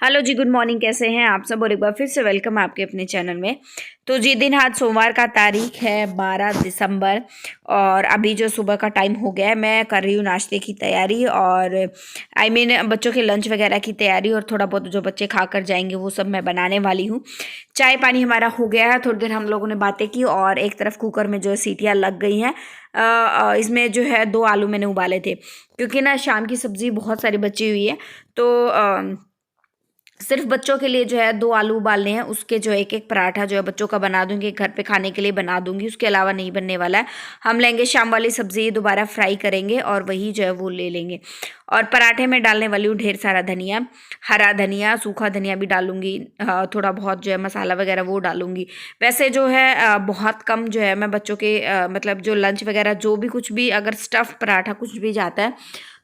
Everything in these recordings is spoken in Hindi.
हेलो जी, गुड मॉर्निंग। कैसे हैं आप सब? और एक बार फिर से वेलकम आपके अपने चैनल में। तो जी दिन आज सोमवार का तारीख है 12 दिसंबर और अभी जो सुबह का टाइम हो गया है, मैं कर रही हूँ नाश्ते की तैयारी और बच्चों के लंच वगैरह की तैयारी और थोड़ा बहुत जो बच्चे खा कर जाएंगे वो सब मैं बनाने वाली हूँ। चाय पानी हमारा हो गया है, थोड़ी देर हम लोगों ने बातें की और एक तरफ कुकर में जो है सीटियाँ लग गई हैं। इसमें जो है 2 आलू मैंने उबाले थे क्योंकि ना शाम की सब्ज़ी बहुत सारी बची हुई है। तो सिर्फ बच्चों के लिए जो है 2 आलू उबालने हैं, उसके जो एक एक पराठा जो है बच्चों का बना दूंगी, घर पे खाने के लिए बना दूंगी, उसके अलावा नहीं बनने वाला है। हम लेंगे शाम वाली सब्जी, दोबारा फ्राई करेंगे और वही जो है वो ले लेंगे। और पराठे में डालने वाली हूँ ढेर सारा धनिया, हरा धनिया, सूखा धनिया भी डालूंगी, थोड़ा बहुत जो है मसाला वगैरह वो डालूंगी। वैसे जो है बहुत कम जो है मैं बच्चों के मतलब जो लंच वगैरह जो भी कुछ भी अगर स्टफ़ पराठा कुछ भी जाता है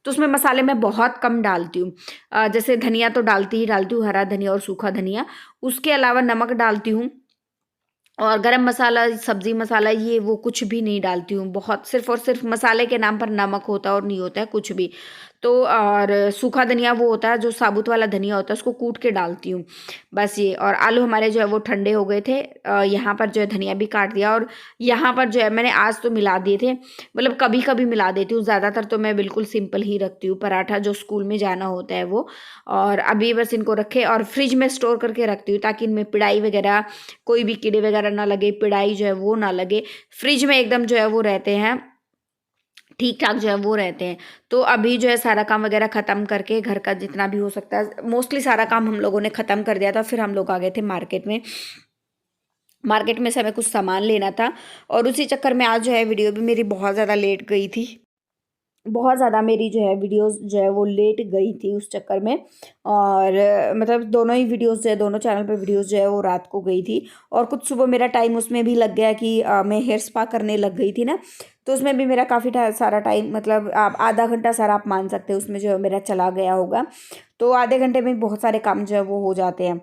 तो उसमें मसाले मैं बहुत कम डालती हूँ। जैसे धनिया तो डालती हूँ, हरा धनिया और सूखा धनिया। उसके अलावा नमक डालती हूँ और गरम मसाला, सब्ज़ी मसाला ये वो कुछ भी नहीं डालती हूँ। बहुत सिर्फ़ और सिर्फ़ मसाले के नाम पर नमक होता है और नहीं होता है कुछ भी। तो और सूखा धनिया वो होता है जो साबुत वाला धनिया होता है, उसको कूट के डालती हूँ। बस ये। और आलू हमारे जो है वो ठंडे हो गए थे। यहाँ पर जो है धनिया भी काट दिया और यहाँ पर जो है मैंने आज तो मिला दिए थे। मतलब कभी-कभी मिला देती हूँ, ज़्यादातर तो मैं बिल्कुल सिंपल ही रखती हूँ, पराठा जो स्कूल में जाना होता है वो। और अभी बस इनको रखे और फ्रिज में स्टोर करके रखती हूँ ताकि इनमें पिड़ाई वगैरह, कोई भी कीड़े वगैरह ना लगे, पिड़ाई जो है वो ना लगे। फ्रिज में एकदम जो है वो रहते हैं, ठीक-ठाक जो है वो रहते हैं। तो अभी जो है सारा काम वगैरह ख़त्म करके घर का जितना भी हो सकता है, मोस्टली सारा काम हम लोगों ने ख़त्म कर दिया था। फिर हम लोग आ गए थे मार्केट में। मार्केट में से हमें कुछ सामान लेना था और उसी चक्कर में आज जो है वीडियो भी मेरी बहुत ज़्यादा लेट गई थी। बहुत ज़्यादा मेरी जो है वीडियोस जो है वो लेट गई थी उस चक्कर में। और मतलब दोनों ही वीडियोस जो है, दोनों चैनल पे वीडियोस जो है वो रात को गई थी और कुछ सुबह मेरा टाइम उसमें भी लग गया कि मैं हेयर स्पा करने लग गई थी ना, तो उसमें भी मेरा काफ़ी सारा टाइम, मतलब आप आधा घंटा सारा आप मान सकते हो उसमें जो है मेरा चला गया होगा। तो आधे घंटे में बहुत सारे काम जो है वो हो जाते हैं।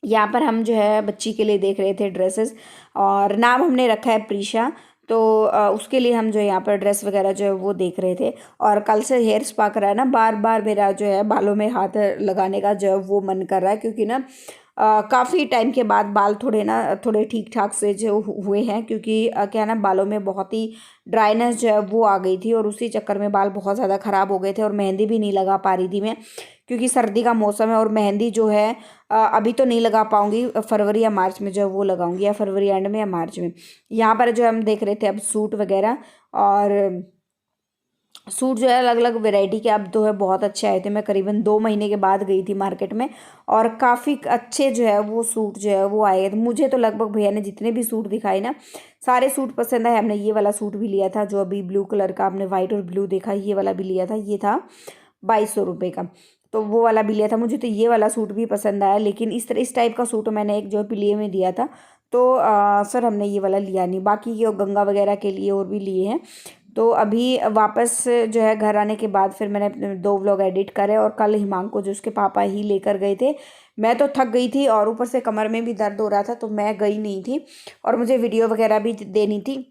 यहाँ पर हम जो है बच्ची के लिए देख रहे थे ड्रेसेस और नाम हमने रखा है प्रीशा। तो उसके लिए हम जो है यहाँ पर ड्रेस वगैरह जो है वो देख रहे थे। और कल से हेयर स्पा करा है ना, बार बार मेरा जो है बालों में हाथ लगाने का जो है वो मन कर रहा है क्योंकि ना काफ़ी टाइम के बाद बाल थोड़े ठीक ठाक से जो हुए हैं क्योंकि क्या है ना, बालों में बहुत ही ड्राइनेस जो है वो आ गई थी और उसी चक्कर में बाल बहुत ज़्यादा ख़राब हो गए थे और मेहंदी भी नहीं लगा पा रही थी मैं क्योंकि सर्दी का मौसम है। और मेहंदी जो है अभी तो नहीं लगा पाऊंगी, फरवरी या मार्च में जो है वो लगाऊंगी, या फरवरी एंड में या मार्च में। यहाँ पर जो हम देख रहे थे अब सूट वगैरह, और सूट जो है अलग अलग वैरायटी के अब तो है बहुत अच्छे आए थे। मैं करीबन 2 महीने के बाद गई थी मार्केट में और काफ़ी अच्छे जो है वो सूट जो है वो आए थे। मुझे तो लगभग भैया ने जितने भी सूट दिखाए ना, सारे सूट पसंद आए। हमने ये वाला सूट भी लिया था जो अभी ब्लू कलर का, आपने वाइट और ब्लू देखा, ये वाला भी लिया था, ये था 2200 रुपये का। तो वो वाला भी लिया था। मुझे तो ये वाला सूट भी पसंद आया, लेकिन इस टाइप का सूट मैंने एक जो है पिलिए में दिया था। तो सर हमने ये वाला लिया नहीं, बाकी ये गंगा वगैरह के लिए और भी लिए हैं। तो अभी वापस जो है घर आने के बाद फिर मैंने अपने 2 व्लॉग एडिट करे और कल हिमांक को जो उसके पापा ही लेकर गए थे। मैं तो थक गई थी और ऊपर से कमर में भी दर्द हो रहा था तो मैं गई नहीं थी और मुझे वीडियो वगैरह भी देनी थी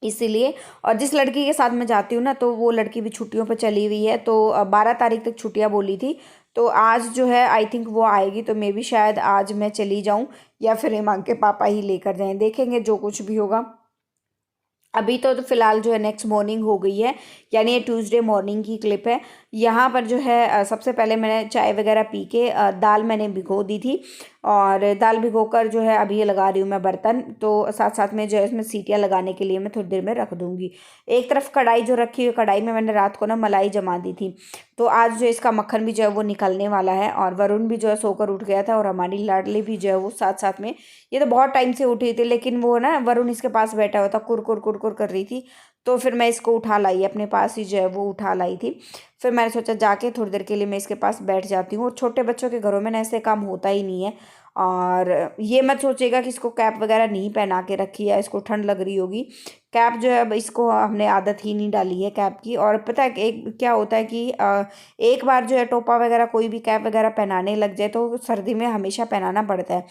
इसीलिए। और जिस लड़की के साथ मैं जाती हूँ ना, तो वो लड़की भी छुट्टियों पर चली हुई है, तो 12 तारीख तक छुट्टियाँ बोली थी। तो आज जो है आई थिंक वो आएगी, तो मैं भी शायद आज मैं चली जाऊँ या फिर हिमांक के पापा ही लेकर जाएं, देखेंगे जो कुछ भी होगा। अभी तो फिलहाल जो है नेक्स्ट मॉर्निंग हो गई है, यानी ये ट्यूसडे मॉर्निंग की क्लिप है। यहाँ पर जो है सबसे पहले मैंने चाय वगैरह पी के दाल मैंने भिगो दी थी और दाल भिगोकर जो है अभी ये लगा रही हूँ मैं बर्तन। तो साथ साथ में जो है इसमें सीटियाँ लगाने के लिए मैं थोड़ी देर में रख दूँगी। एक तरफ कढ़ाई जो रखी हुई, कढ़ाई में मैंने रात को ना मलाई जमा दी थी, तो आज जो इसका मक्खन भी जो है वो निकलने वाला है। और वरुण भी जो है सोकर उठ गया था और हमारी लाडली भी जो है वो साथ साथ में, ये तो बहुत टाइम से उठी थी लेकिन वो ना वरुण इसके पास बैठा हुआ था, कुरकुर कुरकुर कर रही थी। तो फिर मैं इसको उठा लाई, अपने पास ही जो है वो उठा लाई थी। फिर मैंने सोचा जाके थोड़ी देर के लिए मैं इसके पास बैठ जाती हूँ। और छोटे बच्चों के घरों में ना ऐसे काम होता ही नहीं है। और ये मत सोचेगा कि इसको कैप वगैरह नहीं पहना के रखी है, इसको ठंड लग रही होगी। कैप जो है अब इसको हमने आदत ही नहीं डाली है कैप की। और पता है एक क्या होता है कि एक बार जो है टोपा वगैरह कोई भी कैप वगैरह पहनाने लग जाए तो सर्दी में हमेशा पहनाना पड़ता है।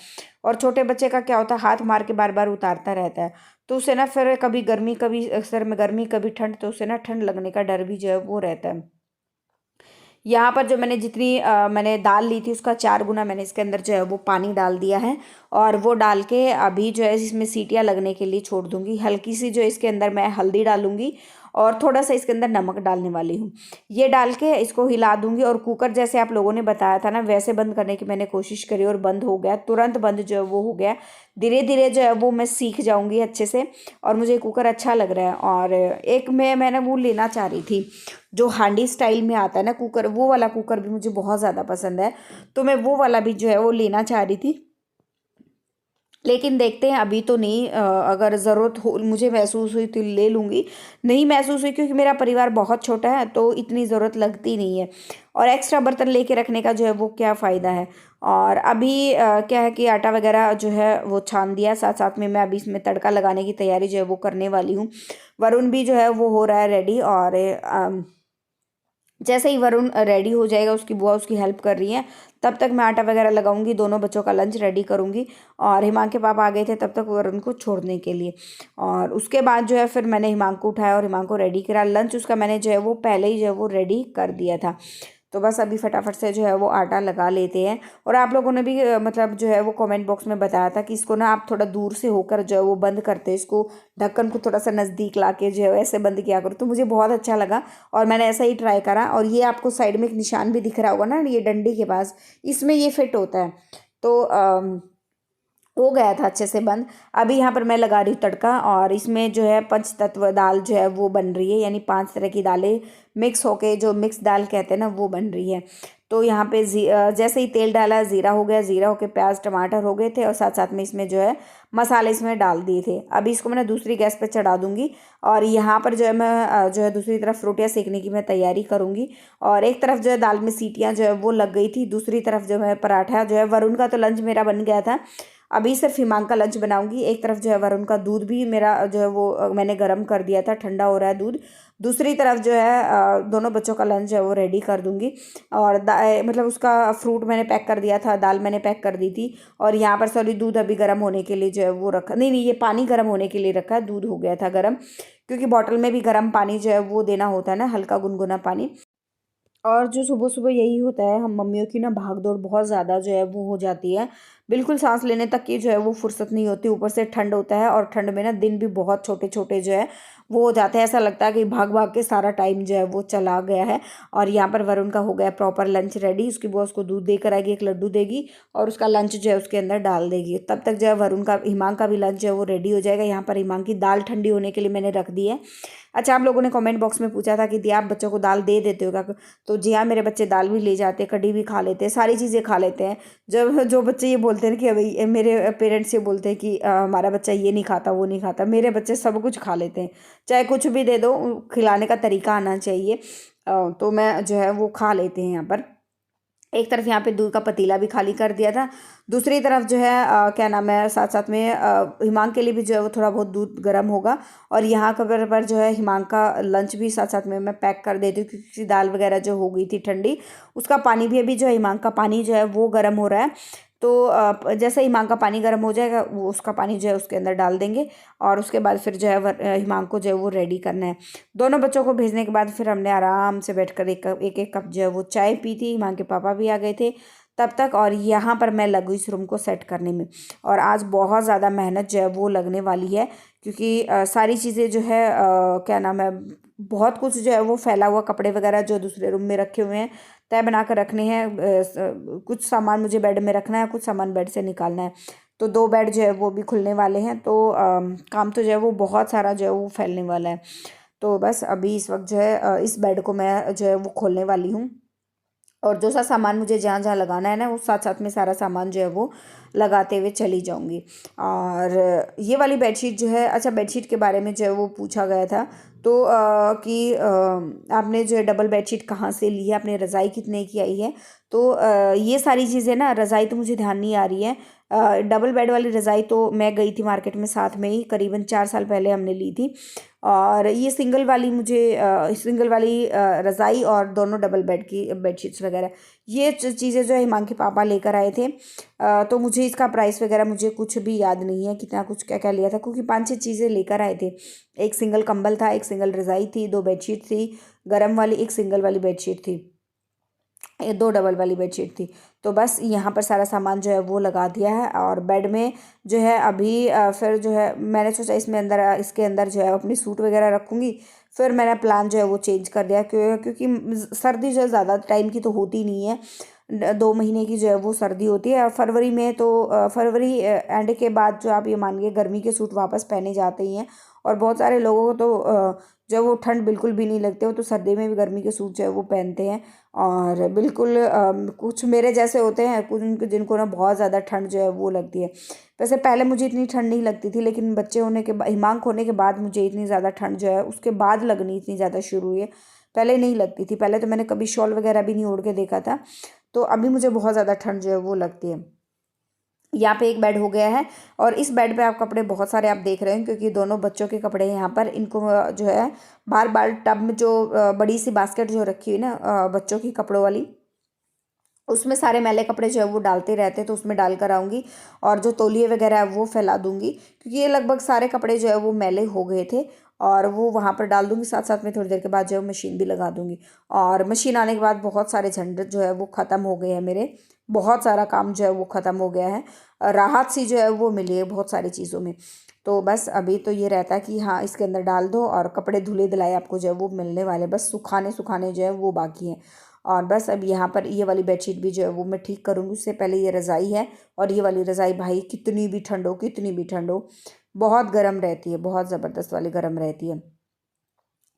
और छोटे बच्चे का क्या होता है, हाथ मार के बार बार उतारता रहता है, तो उसे ना फिर कभी गर्मी, कभी सर में गर्मी, कभी ठंड, तो उसे ना ठंड लगने का डर भी जो है वो रहता है। यहाँ पर जो मैंने जितनी मैंने दाल ली थी उसका 4 गुना मैंने इसके अंदर जो है वो पानी डाल दिया है। और वो डाल के अभी जो है इसमें सीटियाँ लगने के लिए छोड़ दूँगी। हल्की सी जो इसके अंदर मैं हल्दी डालूँगी और थोड़ा सा इसके अंदर नमक डालने वाली हूँ। ये डाल के इसको हिला दूँगी और कुकर जैसे आप लोगों ने बताया था ना वैसे बंद करने की मैंने कोशिश करी और बंद हो गया, तुरंत बंद जो है वो हो गया। धीरे धीरे जो है वो मैं सीख जाऊँगी अच्छे से और मुझे कुकर अच्छा लग रहा है। और एक मैंने वो लेना चाह रही थी जो हांडी स्टाइल में आता है ना कुकर, वो वाला कुकर भी मुझे बहुत ज़्यादा पसंद है। तो मैं वो वाला भी जो है वो लेना चाह रही थी, लेकिन देखते हैं अभी तो नहीं। अगर ज़रूरत हो मुझे महसूस हुई तो ले लूँगी, नहीं महसूस हुई क्योंकि मेरा परिवार बहुत छोटा है तो इतनी ज़रूरत लगती नहीं है। और एक्स्ट्रा बर्तन लेके रखने का जो है वो क्या फ़ायदा है। और अभी क्या है कि आटा वगैरह जो है वो छान दिया, साथ साथ में मैं अभी इसमें तड़का लगाने की तैयारी जो है वो करने वाली हूँ। वरुण भी जो है वो हो रहा है रेडी। और जैसे ही वरुण रेडी हो जाएगा, उसकी बुआ उसकी हेल्प कर रही है, तब तक मैं आटा वगैरह लगाऊंगी, दोनों बच्चों का लंच रेडी करूंगी। और हिमांक के पापा आ गए थे तब तक वरुण को छोड़ने के लिए। और उसके बाद जो है फिर मैंने हिमांक को उठाया और हिमांक को रेडी करा। लंच उसका मैंने जो है वो पहले ही जो है वो रेडी कर दिया था। तो बस अभी फटाफट से जो है वो आटा लगा लेते हैं। और आप लोगों ने भी मतलब जो है वो कमेंट बॉक्स में बताया था कि इसको ना आप थोड़ा दूर से होकर जो है वो बंद करते हैं, इसको ढक्कन को थोड़ा सा नज़दीक ला के जो है ऐसे बंद किया करो। तो मुझे बहुत अच्छा लगा और मैंने ऐसा ही ट्राई करा। और ये आपको साइड में एक निशान भी दिख रहा होगा ना, ये डंडी के पास, इसमें ये फिट होता है। तो हो गया था अच्छे से बंद। अभी यहाँ पर मैं लगा रही हूँ तड़का और इसमें जो है पंच तत्व दाल जो है वो बन रही है, यानी 5 तरह की दालें मिक्स होके जो मिक्स दाल कहते हैं ना वो बन रही है। तो यहाँ पे जैसे ही तेल डाला ज़ीरा हो गया, ज़ीरा होके प्याज टमाटर हो गए थे और साथ साथ में इसमें जो है मसाले इसमें डाल दिए थे। अभी इसको मैंने दूसरी गैस पे चढ़ा दूँगी और यहाँ पर जो है मैं जो है दूसरी तरफ रोटियाँ सेकने की मैं तैयारी करूँगी। और एक तरफ जो है दाल में सीटियाँ जो है वो लग गई थी, दूसरी तरफ जो है पराठा जो है वरुण का तो लंच मेरा बन गया था। अभी सिर्फ हिमांक का लंच बनाऊंगी। एक तरफ जो है वरुण का दूध भी मेरा जो है वो मैंने गर्म कर दिया था, ठंडा हो रहा है दूध। दूसरी तरफ जो है दोनों बच्चों का लंच है वो रेडी कर दूंगी। और मतलब उसका फ्रूट मैंने पैक कर दिया था, दाल मैंने पैक कर दी थी। और यहाँ पर सॉरी दूध अभी गर्म होने के लिए जो है वो रखा, नहीं नहीं ये पानी गर्म होने के लिए रखा है, दूध हो गया था गर्म, क्योंकि बॉटल में भी गर्म पानी जो है वो देना होता है ना, हल्का गुनगुना पानी। और जो सुबह-सुबह यही होता है, हम मम्मियों की ना भाग-दौड़ बहुत ज़्यादा जो है वो हो जाती है। बिल्कुल साँस लेने तक की जो है वो फुर्सत नहीं होती, ऊपर से ठंड होता है और ठंड में ना दिन भी बहुत छोटे-छोटे जो है वो हो जाते हैं। ऐसा लगता है कि भाग-भाग के सारा टाइम जो है वो चला गया है। और यहाँ पर वरुण का हो गया प्रॉपर लंच रेडी, उसकी बुआ उसको दूध देकर आएगी, एक लड्डू देगी और उसका लंच जो है उसके अंदर डाल देगी। तब तक जो है वरुण का हिमांक का भी लंच जो है वो रेडी हो जाएगा। यहाँ पर हिमांक की दाल ठंडी होने के लिए मैंने रख दी है। अच्छा, आप लोगों ने कमेंट बॉक्स में पूछा था कि दी आप बच्चों को दाल दे देते हो क्या? तो जी हाँ, मेरे बच्चे दाल भी ले जाते हैं, कढ़ी भी खा लेते हैं, सारी चीज़ें खा लेते हैं। जब जो बच्चे ये बोलते हैं कि भाई मेरे पेरेंट्स ये बोलते हैं कि हमारा बच्चा ये नहीं खाता वो नहीं खाता, मेरे बच्चे सब कुछ खा लेते हैं। चाहे कुछ भी दे दो, खिलाने का तरीका आना चाहिए। तो मैं जो है वो खा लेते हैं यहाँ पर। एक तरफ यहाँ पे दूध का पतीला भी खाली कर दिया था, दूसरी तरफ जो है क्या नाम है साथ साथ में हिमांक के लिए भी जो है वो थोड़ा बहुत दूध गर्म होगा। और यहाँ पर जो है हिमांक का लंच भी साथ साथ में मैं पैक कर देती हूँ, क्योंकि दाल वगैरह जो हो गई थी ठंडी, उसका पानी भी अभी जो है हिमांक का पानी जो है वो गर्म हो रहा है। तो जैसे हिमांक का पानी गर्म हो जाएगा, वो उसका पानी जो है उसके अंदर डाल देंगे और उसके बाद फिर जो है हिमांक को जो है वो रेडी करना है। दोनों बच्चों को भेजने के बाद फिर हमने आराम से बैठकर एक कप जो है वो चाय पी थी। हिमांक के पापा भी आ गए थे तब तक। और यहाँ पर मैं लगू इस रूम को सेट करने में। और आज बहुत ज़्यादा मेहनत जो है वो लगने वाली है, क्योंकि सारी चीज़ें जो है क्या नाम है, बहुत कुछ जो है वो फैला हुआ, कपड़े वगैरह जो दूसरे रूम में रखे हुए हैं तय बना कर रखने हैं। कुछ सामान मुझे बेड में रखना है, कुछ सामान बेड से निकालना है। तो 2 बेड जो है वो भी खुलने वाले हैं। तो काम तो जो है वो बहुत सारा जो है वो फैलने वाला है। तो बस अभी इस वक्त जो है इस बेड को मैं जो है वो खोलने वाली हूँ। और जो सा सामान मुझे जहाँ जहाँ लगाना है ना, वो साथ साथ में सारा सामान जो है वो लगाते हुए चली जाऊँगी। और ये वाली बेडशीट जो है, अच्छा बेडशीट के बारे में जो है वो पूछा गया था, तो कि आपने जो है डबल बेडशीट कहाँ से ली है, आपने रज़ाई कितने की आई है। तो ये सारी चीज़ें ना, रज़ाई तो मुझे ध्यान नहीं आ रही है। डबल बेड वाली रज़ाई तो मैं गई थी मार्केट में साथ में ही, करीबन 4 साल पहले हमने ली थी। और ये सिंगल वाली मुझे सिंगल वाली रज़ाई और दोनों डबल बेड की बेडशीट्स वगैरह, ये चीज़ें जो है हिमांक के पापा लेकर आए थे। तो मुझे इसका प्राइस वगैरह मुझे कुछ भी याद नहीं है कितना कुछ क्या क्या लिया था, क्योंकि 5-6 चीज़ें लेकर आए थे। एक सिंगल कंबल था, एक सिंगल रज़ाई थी, 2 बेडशीट थी गर्म वाली, एक सिंगल वाली बेडशीट थी। ये 2 डबल वाली बेडशीट थी। तो बस यहाँ पर सारा सामान जो है वो लगा दिया है और बेड में जो है अभी फिर जो है मैंने सोचा इसमें अंदर इसके अंदर जो है अपनी सूट वगैरह रखूँगी। फिर मैंने प्लान जो है वो चेंज कर दिया क्योंकि सर्दी जो है ज़्यादा टाइम की तो होती नहीं है। 2 महीने की जो है वो सर्दी होती है। फरवरी में तो फरवरी एंड के बाद जो आप ये मानिए गर्मी के सूट वापस पहने जाते ही हैं। और बहुत सारे लोगों को तो जब वो ठंड बिल्कुल भी नहीं लगती, वो तो सर्दी में भी गर्मी के सूट जो है वो पहनते हैं। और बिल्कुल कुछ मेरे जैसे होते हैं, कुछ जिनको ना बहुत ज़्यादा ठंड जो है वो लगती है। वैसे पहले मुझे इतनी ठंड नहीं लगती थी, लेकिन बच्चे होने के बाद, हिमांक होने के बाद मुझे इतनी ज़्यादा ठंड जो है उसके बाद लगनी इतनी ज़्यादा शुरू हुई है। पहले नहीं लगती थी, पहले तो मैंने कभी शॉल वगैरह भी नहीं ओढ़ के देखा था। तो अभी मुझे बहुत ज़्यादा ठंड जो है वो लगती है। यहाँ पे एक बेड हो गया है और इस बेड पे आप कपड़े बहुत सारे आप देख रहे हैं, क्योंकि दोनों बच्चों के कपड़े हैं यहाँ पर। इनको जो है बार बार टब में जो बड़ी सी बास्केट जो रखी हुई ना बच्चों की कपड़ों वाली, उसमें सारे मैले कपड़े जो है वो डालते रहते हैं, तो उसमें डाल कर आऊँगी। और जो तौलिए वगैरह है वो फैला दूँगी, क्योंकि ये लगभग सारे कपड़े जो है वो मैले हो गए थे। और वो वहाँ पर डाल दूँगी, साथ साथ में थोड़ी देर के बाद जो है मशीन भी लगा दूँगी। और मशीन आने के बाद बहुत सारे झंझट जो है वो ख़त्म हो गए हैं मेरे। बहुत सारा काम जो है वो ख़त्म हो गया है। राहत सी जो है वो मिली है बहुत सारी चीज़ों में। तो बस अभी तो ये रहता है कि हाँ इसके अंदर डाल दो और कपड़े धुले धुलाए आपको जो है वो मिलने वाले, बस सुखाने सुखाने जो है वो बाकी हैं। और बस अब यहाँ पर ये वाली बेडशीट भी जो है वो मैं ठीक करूँगी। उससे पहले ये रज़ाई है, और ये वाली रज़ाई भाई कितनी भी ठंड हो, कितनी भी ठंड हो, बहुत गर्म रहती है, बहुत ज़बरदस्त वाली गर्म रहती है।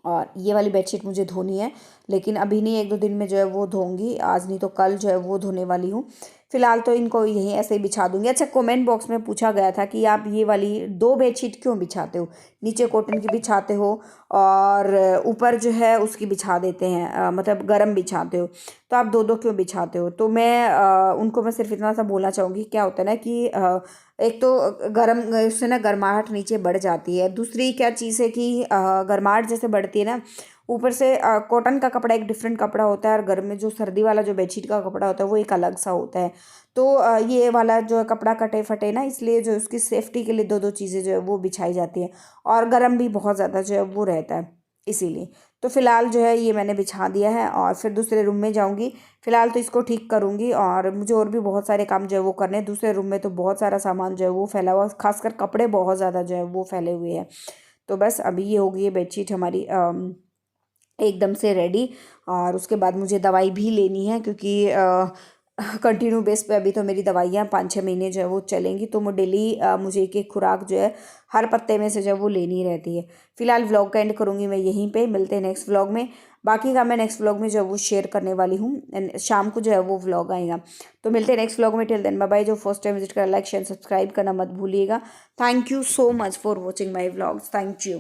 और ये वाली बेडशीट मुझे धोनी है, लेकिन अभी नहीं, 1-2 दिन में जो है वो धोऊंगी, आज नहीं तो कल जो है वो धोने वाली हूँ। फिलहाल तो इनको यहीं ऐसे ही बिछा दूंगी। अच्छा, कमेंट बॉक्स में पूछा गया था कि आप ये वाली 2 बेडशीट क्यों बिछाते हो, नीचे कॉटन की बिछाते हो और ऊपर जो है उसकी बिछा देते हैं, मतलब गरम बिछाते हो, तो आप दो दो क्यों बिछाते हो। तो मैं उनको मैं सिर्फ इतना सा बोलना चाहूँगी, क्या होता है ना कि एक तो गर्म, उससे ना गर्माहट नीचे बढ़ जाती है। दूसरी क्या चीज़ है कि गर्माहट जैसे बढ़ती है ना, ऊपर से कॉटन का कपड़ा एक डिफरेंट कपड़ा होता है, और गर्म में जो सर्दी वाला जो बेडशीट का कपड़ा होता है वो एक अलग सा होता है। तो ये वाला जो है कपड़ा कटे फटे ना, इसलिए जो उसकी सेफ्टी के लिए दो दो चीज़ें जो है वो बिछाई जाती हैं। और गर्म भी बहुत ज़्यादा जो है वो रहता है, इसीलिए। तो फिलहाल जो है ये मैंने बिछा दिया है और फिर दूसरे रूम में जाऊंगी। फिलहाल तो इसको ठीक करूंगी, और मुझे और भी बहुत सारे काम जो है वो करने हैं। दूसरे रूम में तो बहुत सारा सामान जो है वो फैला हुआ, खासकर कपड़े बहुत ज़्यादा जो है वो फैले हुए हैं। तो बस अभी ये हो गई है बेडशीट हमारी एकदम से रेडी। और उसके बाद मुझे दवाई भी लेनी है, क्योंकि कंटिन्यू बेस पे अभी तो मेरी दवाइयाँ 5-6 महीने जो है वो चलेंगी। तो मैं डेली मुझे एक एक खुराक जो है हर पत्ते में से जो है वो लेनी रहती है। फिलहाल व्लॉग का एंड करूँगी मैं यहीं पे, मिलते हैं नेक्स्ट व्लॉग में। बाकी का मैं नेक्स्ट व्लॉग में जो है वो शेयर करने वाली हूँ, शाम को जो है वो व्लॉग आएगा। तो मिलते हैं नेक्स्ट व्लॉग में। Till then bye bye. जो फर्स्ट टाइम विजिट करा, लाइक शेयर सब्सक्राइब करना मत भूलिएगा। Thank you so much for watching my vlogs. Thank you.